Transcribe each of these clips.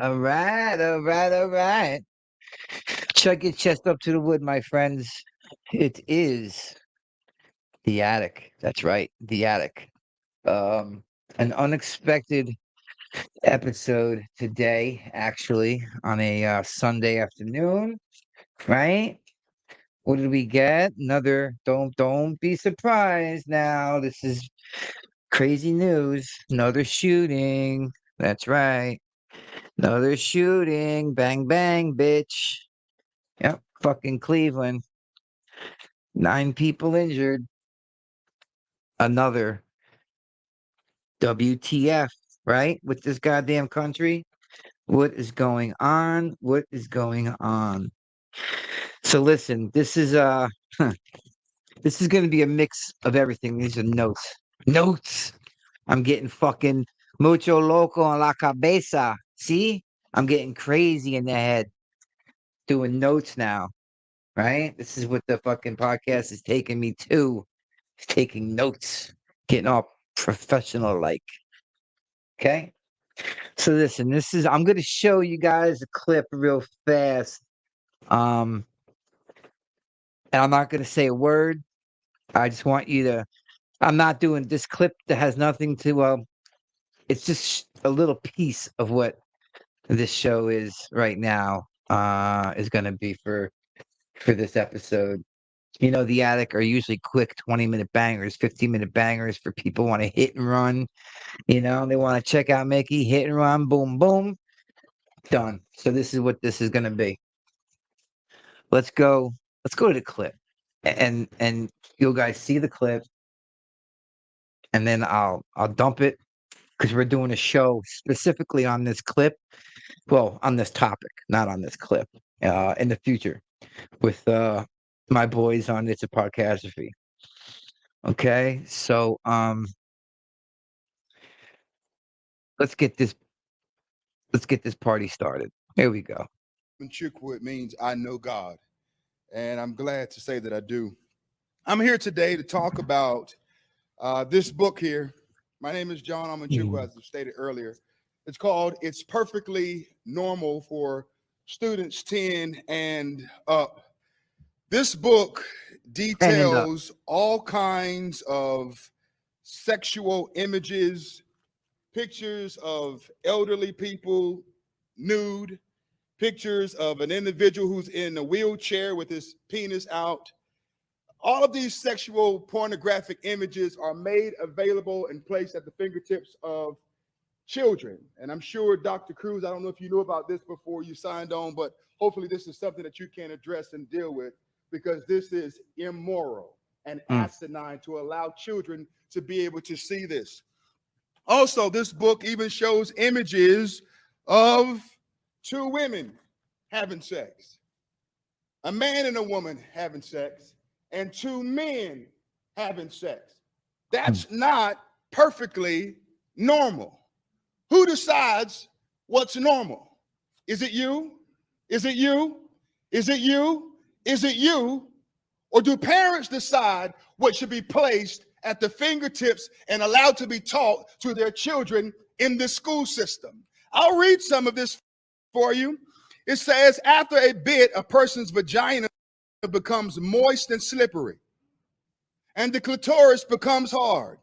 All right, all right, all right. Chug your chest up to the wood, my friends. It is the attic. That's right, the attic. Um, an unexpected episode today, actually, on a Sunday afternoon, right? What did we get? Another. Don't be surprised now. This is crazy news. Another shooting. That's right. Another shooting. Bang bang, bitch. Yep, fucking Cleveland. 9 people injured. Another WTF, right? With this goddamn country. What is going on? What is going on? So listen, this is this is gonna be a mix of everything. These are notes. Notes. I'm getting fucking mucho loco en la cabeza. See? I'm getting crazy in the head. Doing notes now. Right? This is what the fucking podcast is taking me to. It's taking notes. Getting all professional like. Okay. So listen, I'm gonna show you guys a clip real fast. Um, and I'm not gonna say a word. I just want you to I'm not doing this clip that has nothing to it's just a little piece of what this show is right now, is gonna be for this episode. You know, the attic are usually quick 20-minute bangers, 15-minute bangers for people want to hit and run. You know, they want to check out Mickey, hit and run, boom, boom, done. So this is what this is gonna be. Let's go. Let's go to the clip, and you guys see the clip, and then I'll dump it because we're doing a show specifically on this clip. Well, on this topic, not on this clip. In the future, with my boys on It's a Podcastrophe. Okay, so let's get this party started. Here we go. Chukwu means I know God, and I'm glad to say that I do. I'm here today to talk about this book here. My name is John Amanchukwu, as I stated earlier. It's called It's Perfectly Normal for Students 10 and Up. This book details all kinds of sexual images, pictures of elderly people nude, pictures of an individual who's in a wheelchair with his penis out. All of these sexual pornographic images are made available and placed at the fingertips of children. And I'm sure, Dr. Cruz, I don't know if you knew about this before you signed on, but hopefully this is something that you can address and deal with, because this is immoral and asinine to allow children to be able to see this. Also, this book even shows images of two women having sex, a man and a woman having sex, and two men having sex. That's not perfectly normal. Who decides what's normal? Is it you? Is it you? Is it you? Is it you? Or do parents decide what should be placed at the fingertips and allowed to be taught to their children in the school system? I'll read some of this for you. It says, after a bit, a person's vagina becomes moist and slippery, and the clitoris becomes hard.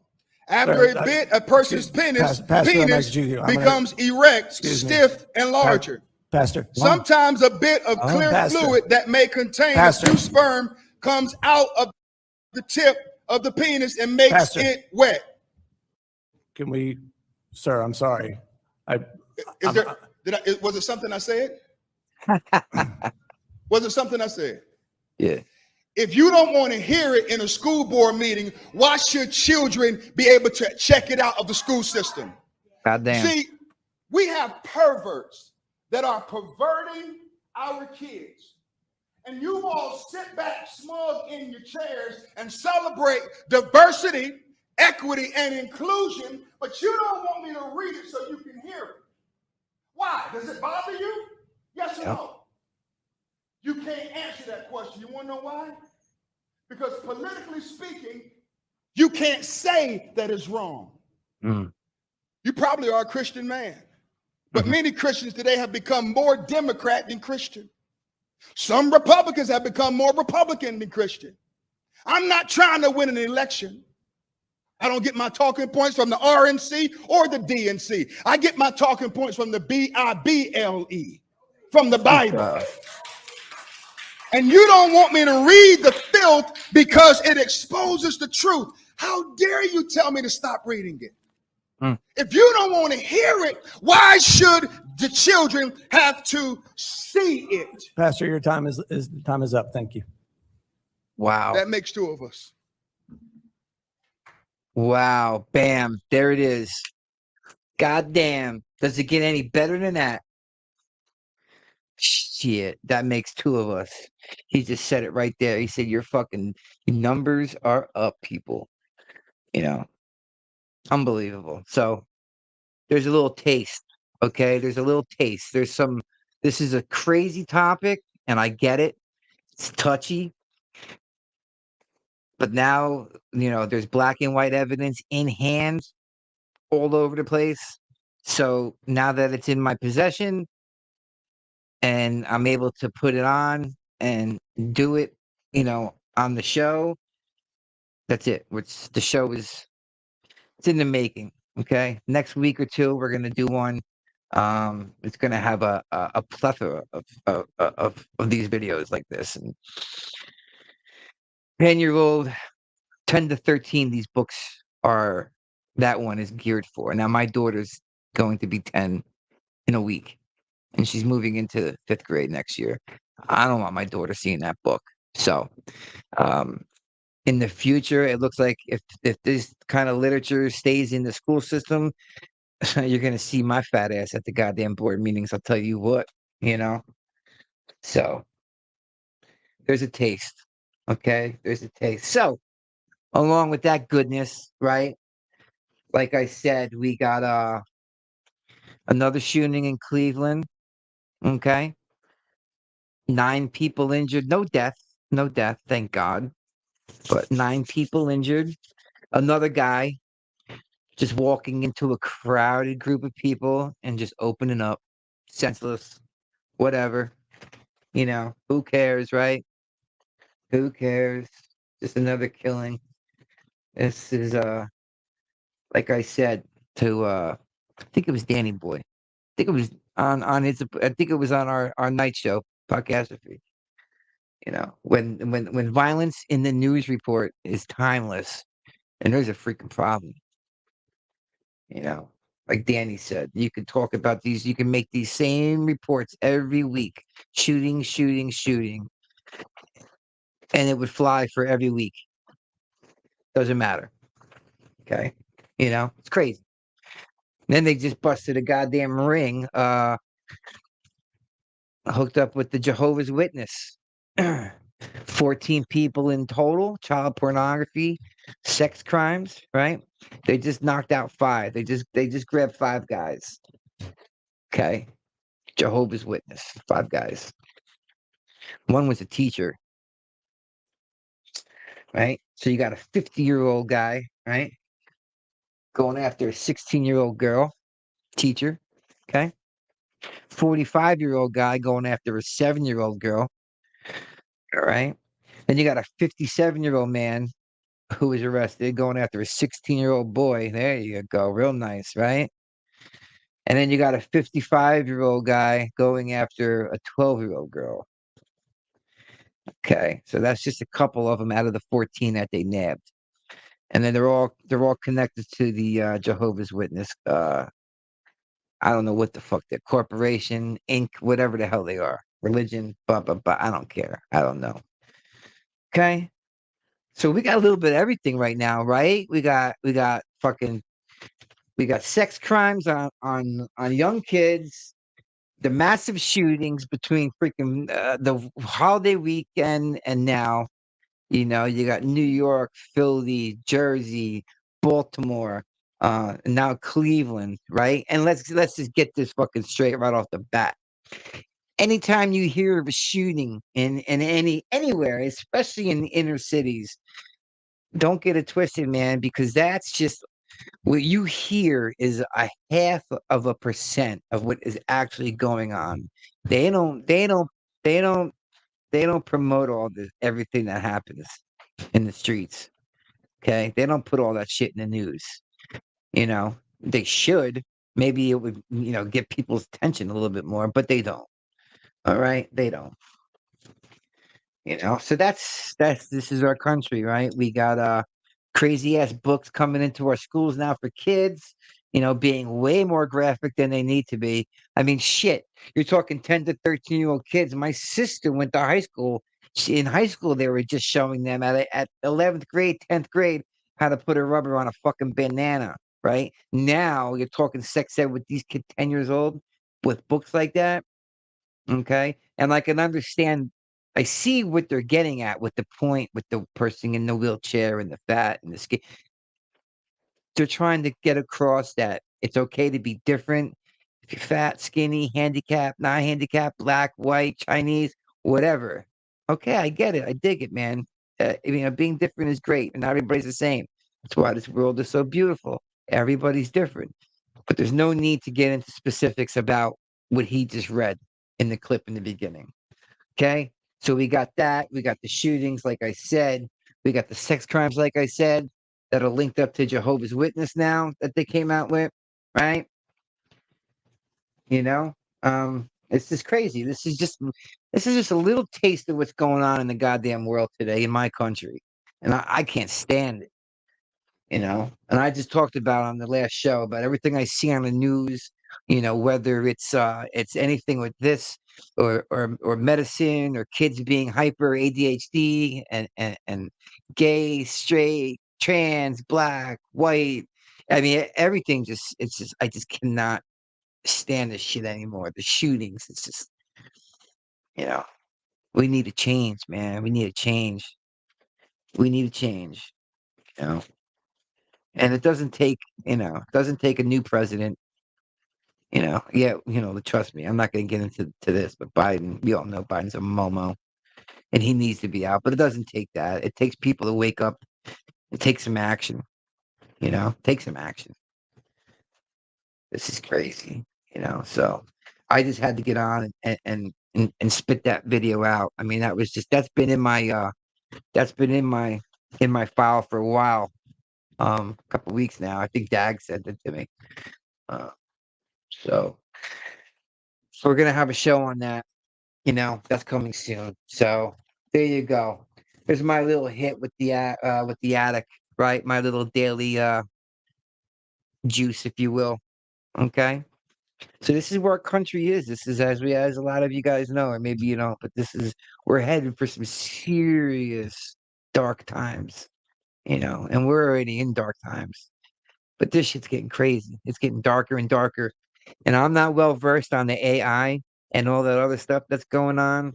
After a bit, a person's penis becomes erect, stiff, and larger. Pastor. Sometimes a bit of clear fluid that may contain a few sperm comes out of the tip of the penis and makes it wet. Can we, sir, I'm sorry. Was it something I said? Was it something I said? Yeah. If you don't want to hear it in a school board meeting, why should children be able to check it out of the school system? Goddamn. See, we have perverts that are perverting our kids. And you all sit back smug in your chairs and celebrate diversity, equity, and inclusion, but you don't want me to read it so you can hear it. Why? Does it bother you? Yes or no? You can't answer that question. You want to know why? Because politically speaking, you can't say that it's wrong. You probably are a Christian man. But many Christians today have become more Democrat than Christian. Some Republicans have become more Republican than Christian. I'm not trying to win an election. I don't get my talking points from the RNC or the DNC. I get my talking points from the Bible, from the Bible. And you don't want me to read the filth because it exposes the truth. How dare you tell me to stop reading it? If you don't want to hear it, why should the children have to see it? Pastor, your time is up. Thank you. Wow. That makes two of us. Wow. Bam. There it is. God damn. Does it get any better than that? Shit. That makes two of us. He just said it right there. He said, your fucking numbers are up, people. You know, unbelievable. So there's a little taste. Okay. There's a little taste. This is a crazy topic, and I get it. It's touchy. But now, there's black and white evidence in hand all over the place. So now that it's in my possession and I'm able to put it on and do it, on the show, that's it. The show it's in the making. Okay. Next week or two, we're going to do one. It's going to have a plethora of these videos like this. And 10-year-old, 10 to 13, these books that one is geared for. Now, my daughter's going to be 10 in a week, and she's moving into 5th grade next year. I don't want my daughter seeing that book. So, in the future, it looks like if this kind of literature stays in the school system, you're going to see my fat ass at the goddamn board meetings. I'll tell you what, So, there's a taste. Okay? There's a taste. So, along with that goodness, right? Like I said, we got another shooting in Cleveland. Okay. 9 people injured. No death. No death, thank God. But 9 people injured. Another guy just walking into a crowded group of people and just opening up. Senseless. Whatever. Who cares, right? Who cares? Just another killing. This is like I said to I think it was DannyBoy. I think it was on his. I think it was on our night show, Podcastrophe. When violence in the news report is timeless, and there's a freaking problem. Like Danny said, you can talk about these. You can make these same reports every week, shooting, and it would fly for every week. Doesn't matter. Okay, it's crazy. Then they just busted a goddamn ring, hooked up with the Jehovah's Witness. 14 people in total, child pornography, sex crimes, right? They just knocked out 5. They just grabbed 5 guys. Okay. Jehovah's Witness, 5 guys. One was a teacher. Right? So you got a 50-year-old guy, right? Going after a 16-year-old girl, teacher. Okay. 45-year-old guy going after a 7-year-old girl. All right. Then you got a 57-year-old man who was arrested going after a 16-year-old boy. There you go. Real nice, right? And then you got a 55-year-old guy going after a 12-year-old girl. Okay. So that's just a couple of them out of the 14 that they nabbed. And then they're all connected to the Jehovah's Witness. I don't know what the fuck they're, corporation, Inc., whatever the hell they are. Religion, blah, blah, blah. I don't care. I don't know. Okay. So we got a little bit of everything right now, right? We got sex crimes on young kids, the massive shootings between freaking the holiday weekend and now. You got New York, Philly, Jersey, Baltimore, now Cleveland, right? And let's just get this fucking straight right off the bat. Anytime you hear of a shooting in anywhere, especially in inner cities, don't get it twisted, man, because that's just What you hear is a half of a percent of what is actually going on. They don't, they don't, they don't, they don't promote all this, everything that happens in the streets. Okay. They don't put all that shit in the news. You know, they should. Maybe it would, get people's attention a little bit more, but they don't. All right. They don't. So that's this is our country, right? We got crazy ass books coming into our schools now for kids, being way more graphic than they need to be. I mean, shit, you're talking 10 to 13-year-old kids. My sister went to high school. In high school, they were just showing them at 11th grade, 10th grade, how to put a rubber on a fucking banana, right? Now you're talking sex ed with these kids 10 years old with books like that. Okay. And I can understand, I see what they're getting at with the point with the person in the wheelchair and the fat and the skin. They're trying to get across that it's okay to be different. If you're fat, skinny, handicapped, not handicapped, black, white, Chinese, whatever. Okay, I get it. I dig it, man. Being different is great, and not everybody's the same. That's why this world is so beautiful. Everybody's different, but there's no need to get into specifics about what he just read in the clip in the beginning. Okay. So we got that. We got the shootings, like I said. We got the sex crimes, like I said, that are linked up to Jehovah's Witness now that they came out with, right? You know, it's just crazy. This is just a little taste of what's going on in the goddamn world today in my country, and I can't stand it. And I just talked about on the last show about everything I see on the news, whether it's anything with this or medicine or kids being hyper ADHD and gay, straight, trans, black, white. I mean, everything I just cannot stand this shit anymore. The shootings, it's just, you know, we need to change, man. We need to change. We need to change, you know. And it doesn't take a new president, Yeah, trust me, I'm not going to get into this, but Biden, we all know Biden's a momo and he needs to be out, but it doesn't take that. It takes people to wake up and take some action, take some action. This is crazy, so I just had to get on and spit that video out. I mean, that's been in my file for a while, a couple weeks now. I think Dagz sent it to me. Uh, so we're gonna have a show on that. That's coming soon. So there you go. There's my little hit with the attic, right? My little daily juice, if you will. Okay. So this is where our country is. This is as a lot of you guys know, or maybe you don't, but we're headed for some serious dark times, and we're already in dark times. But this shit's getting crazy. It's getting darker and darker. And I'm not well versed on the AI and all that other stuff that's going on.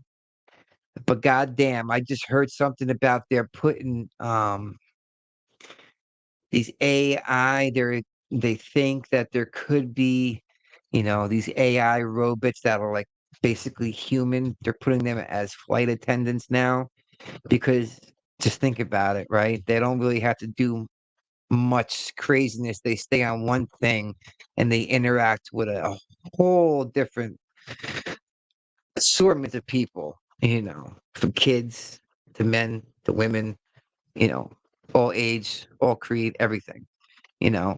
But goddamn, I just heard something about they're putting these AI. They think that there could be, these AI robots that are like basically human. They're putting them as flight attendants now because just think about it, right? They don't really have to do much craziness. They stay on one thing and they interact with a whole different assortment of people, from kids to men to women, you know, all age, all creed, everything, you know.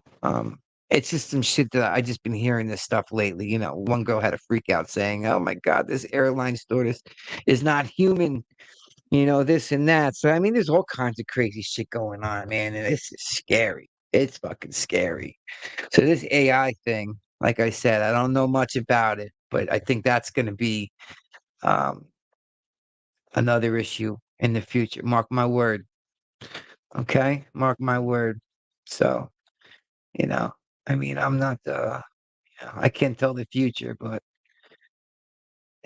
It's just some shit that I just been hearing this stuff lately. One girl had a freak out saying, "Oh my God, this airline stewardess is not human," this and that. So I mean, there's all kinds of crazy shit going on, man, and it's just scary. It's fucking scary. So this AI thing, like I said, I don't know much about it, but I think that's going to be um, another issue in the future. Mark my word. Okay, mark my word. So you know, I mean, I'm not. I can't tell the future, but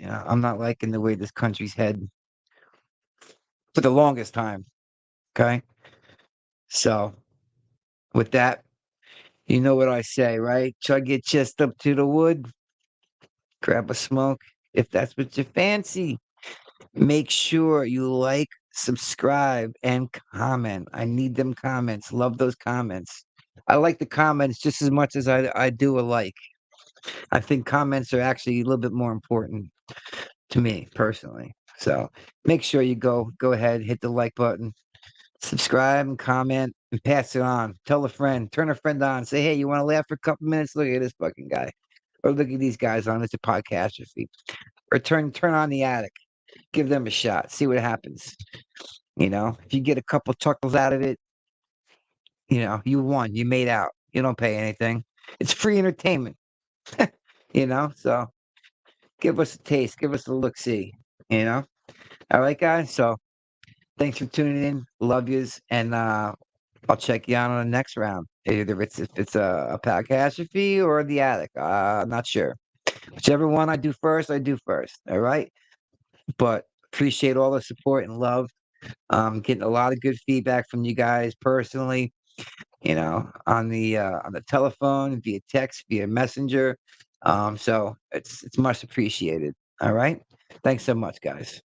I'm not liking the way this country's heading for the longest time. Okay, so with that, you know what I say, right? Chug your chest up to the wood, grab a smoke if that's what you fancy. Make sure you like, subscribe, and comment. I need them comments. Love those comments. I like the comments just as much as I do a like. I think comments are actually a little bit more important to me personally. So make sure you go ahead, hit the like button, subscribe and comment and pass it on. Tell a friend, turn a friend on, say, hey, you want to laugh for a couple minutes? Look at this fucking guy. Or look at these guys on It's a Podcastrophe. Or turn on the attic. Give them a shot. See what happens. If you get a couple chuckles out of it, you won. You made out. You don't pay anything. It's free entertainment. So give us a taste. Give us a look see. You know? All right, guys. So thanks for tuning in. Love yous. And I'll check you out on the next round. Either if it's a catastrophe or the attic. I'm not sure. Whichever one I do first, I do first. All right. But appreciate all the support and love. Getting a lot of good feedback from you guys personally, on the telephone, via text, via messenger. So it's much appreciated. All right. Thanks so much, guys.